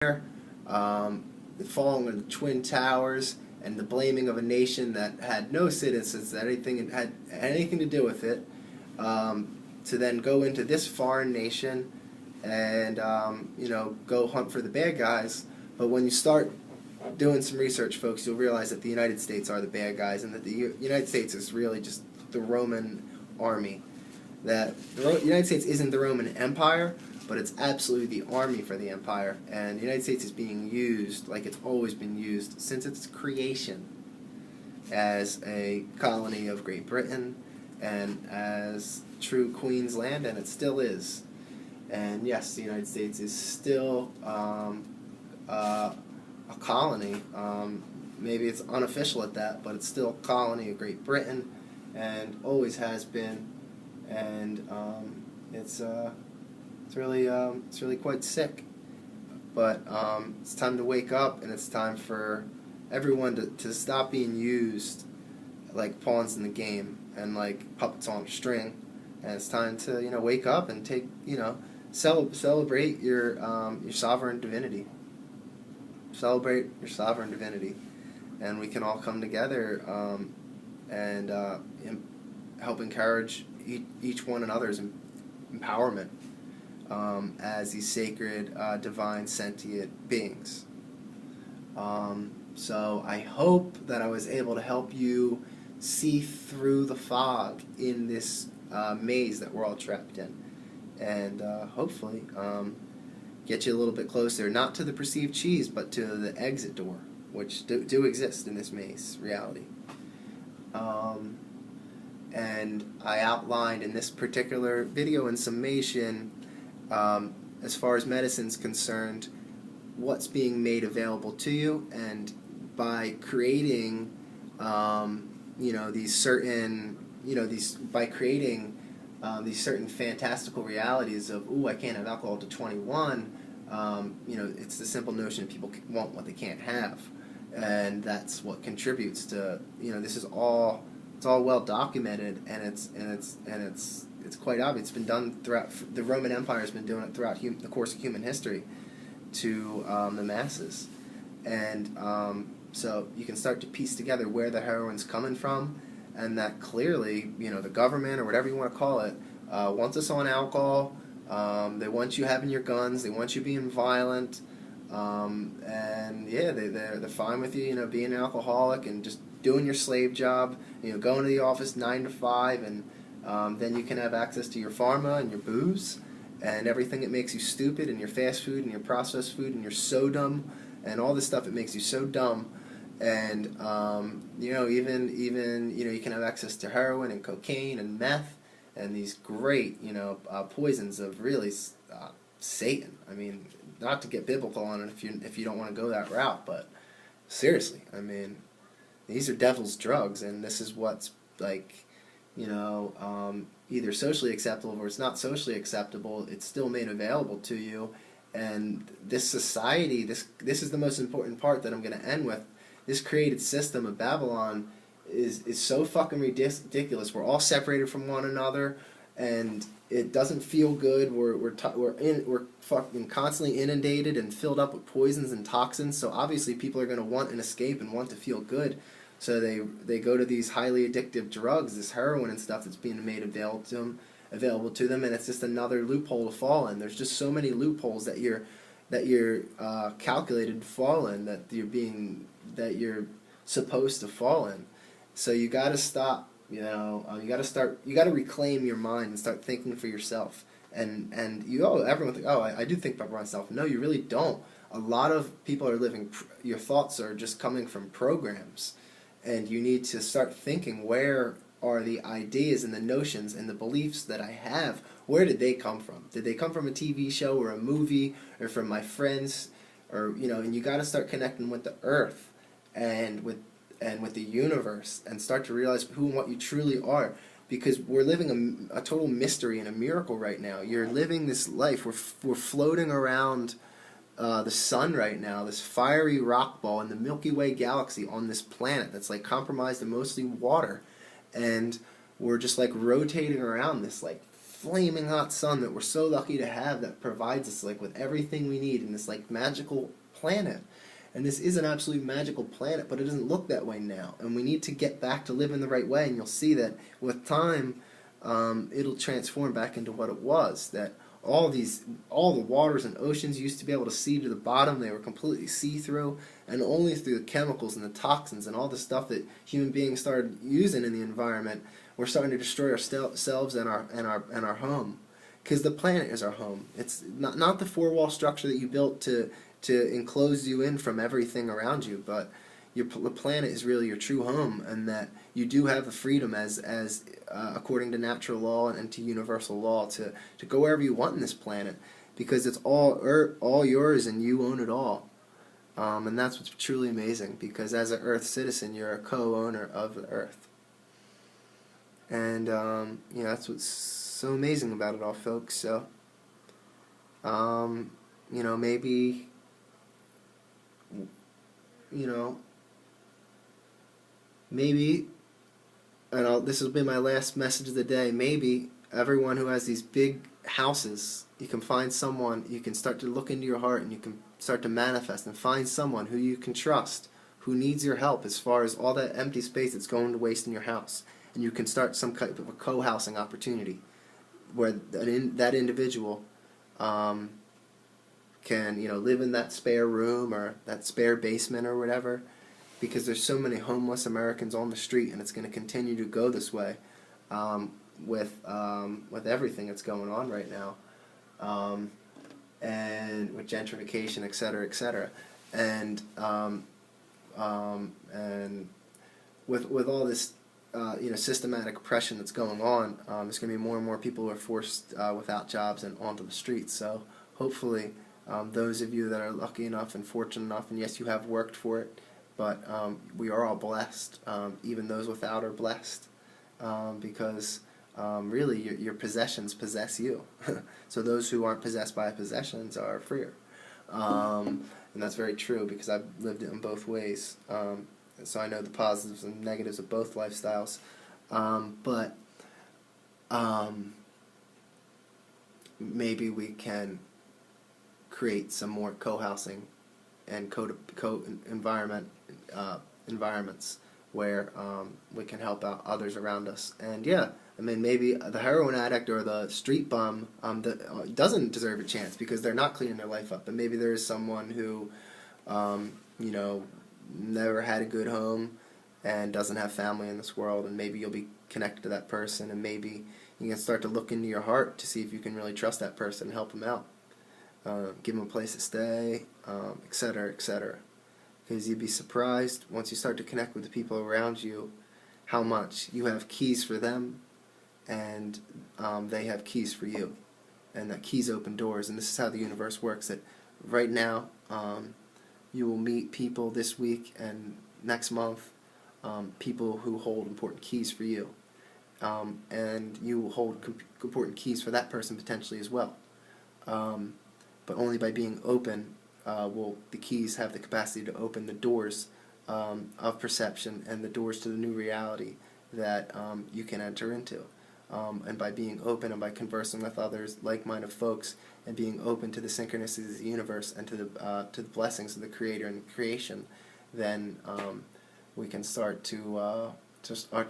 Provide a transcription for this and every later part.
The falling of the Twin Towers, and the blaming of a nation that had no citizens that had anything to do with it, to then go into this foreign nation and go hunt for the bad guys. But when you start doing some research, folks, you'll realize that the United States are the bad guys, and that the United States is really just the Roman army. That the United States isn't the Roman Empire, but it's absolutely the army for the empire. And the United States is being used like it's always been used since its creation, as a colony of Great Britain and as true Queen's Land, and it still is. And yes, the United States is still a colony. Maybe it's unofficial at that, but it's still a colony of Great Britain, and always has been. And it's really quite sick. But it's time to wake up, and it's time for everyone to stop being used like pawns in the game and like puppets on a string. And it's time to wake up and take celebrate your sovereign divinity. Celebrate your sovereign divinity, and we can all come together and help encourage each one another's empowerment as these sacred, divine, sentient beings. So I hope that I was able to help you see through the fog in this maze that we're all trapped in, and hopefully get you a little bit closer, not to the perceived cheese, but to the exit door, which do exist in this maze reality. And I outlined in this particular video in summation, as far as medicine's concerned, what's being made available to you, and by creating these certain fantastical realities of, ooh, I can't have alcohol to 21. It's the simple notion that people want what they can't have, and that's what contributes to this is all. It's all well documented, and it's quite obvious. It's been done throughout. The Roman Empire has been doing it throughout the course of human history to the masses, and so you can start to piece together where the heroin's coming from, and that clearly, the government or whatever you want to call it wants us on alcohol. They want you having your guns. They want you being violent, and yeah, they're fine with you, being an alcoholic and just doing your slave job, going to the office 9 to 5, and then you can have access to your pharma and your booze and everything that makes you stupid, and your fast food and your processed food and your so dumb and all this stuff that makes you so dumb. And even you can have access to heroin and cocaine and meth and these great poisons of really Satan. I mean, not to get biblical on it if you don't want to go that route, but seriously, I mean, these are devil's drugs, and this is what's either socially acceptable or it's not socially acceptable. It's still made available to you, and this society, this is the most important part that I'm going to end with. This created system of Babylon is so fucking ridiculous. We're all separated from one another, and it doesn't feel good. We're fucking constantly inundated and filled up with poisons and toxins. So obviously people are going to want an escape and want to feel good. So they go to these highly addictive drugs, this heroin and stuff that's being made available to them, and it's just another loophole to fall in. There's just so many loopholes that you're calculated to fall in, that you're supposed to fall in. So you got to stop. You got to reclaim your mind and start thinking for yourself. And everyone think, I do think about myself. No, you really don't. A lot of people are living. Your thoughts are just coming from programs. And you need to start thinking, where are the ideas and the notions and the beliefs that I have? Where did they come from? Did they come from a TV show or a movie or from my friends? Or and you got to start connecting with the earth and with the universe, and start to realize who and what you truly are. Because we're living a total mystery and a miracle right now. You're living this life. We're floating around the sun right now, this fiery rock ball in the Milky Way galaxy on this planet that's like compromised in mostly water, and we're just like rotating around this like flaming hot sun that we're so lucky to have, that provides us like with everything we need in this like magical planet. And this is an absolute magical planet, but it doesn't look that way now. And we need to get back to living the right way. And you'll see that with time, it'll transform back into what it was. That all the waters and oceans used to be able to see to the bottom. They were completely see-through, and only through the chemicals and the toxins and all the stuff that human beings started using in the environment, we're starting to destroy ourselves and our home. Because the planet is our home. It's not the four-wall structure that you built to enclose you in from everything around you, but the planet is really your true home, and that you do have the freedom as according to natural law and to universal law to go wherever you want in this planet, because it's all yours and you own it all. And that's what's truly amazing, because as an Earth citizen, you're a co-owner of the Earth. And that's what's so amazing about it all, folks. So maybe maybe, and this has been my last message of the day, maybe everyone who has these big houses, you can find someone, you can start to look into your heart, and you can start to manifest and find someone who you can trust, who needs your help as far as all that empty space that's going to waste in your house. And you can start some type of a co-housing opportunity where that individual can live in that spare room or that spare basement or whatever, because there's so many homeless Americans on the street, and it's going to continue to go this way with everything that's going on right now, and with gentrification, et cetera, and with all this systematic oppression that's going on, there's going to be more and more people who are forced without jobs and onto the streets. So hopefully those of you that are lucky enough and fortunate enough, and yes, you have worked for it, but we are all blessed. Even those without are blessed, because really your possessions possess you. So those who aren't possessed by possessions are freer. And that's very true, because I've lived it in both ways. So I know the positives and negatives of both lifestyles. But maybe we can create some more co-housing and environments where we can help out others around us. And yeah, I mean, maybe the heroin addict or the street bum that doesn't deserve a chance because they're not cleaning their life up. But maybe there is someone who, never had a good home and doesn't have family in this world, and maybe you'll be connected to that person, and maybe you can start to look into your heart to see if you can really trust that person and help them out. Give them a place to stay, etc., etc. Because you'd be surprised once you start to connect with the people around you how much you have keys for them, and they have keys for you, and that keys open doors. And this is how the universe works. That right now you will meet people this week and next month, people who hold important keys for you, and you will hold important keys for that person potentially as well. But only by being open will the keys have the capacity to open the doors of perception and the doors to the new reality that you can enter into. And by being open and by conversing with others, like-minded folks, and being open to the synchronicities of the universe and to the blessings of the Creator and creation, then we can start to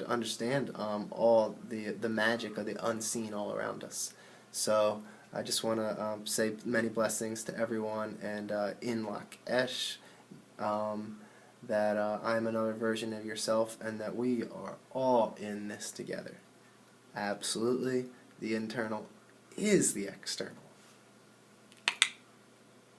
understand all the magic of the unseen all around us. So I just want to say many blessings to everyone, and in Lakesh, that I'm another version of yourself, and that we are all in this together. Absolutely, the internal is the external.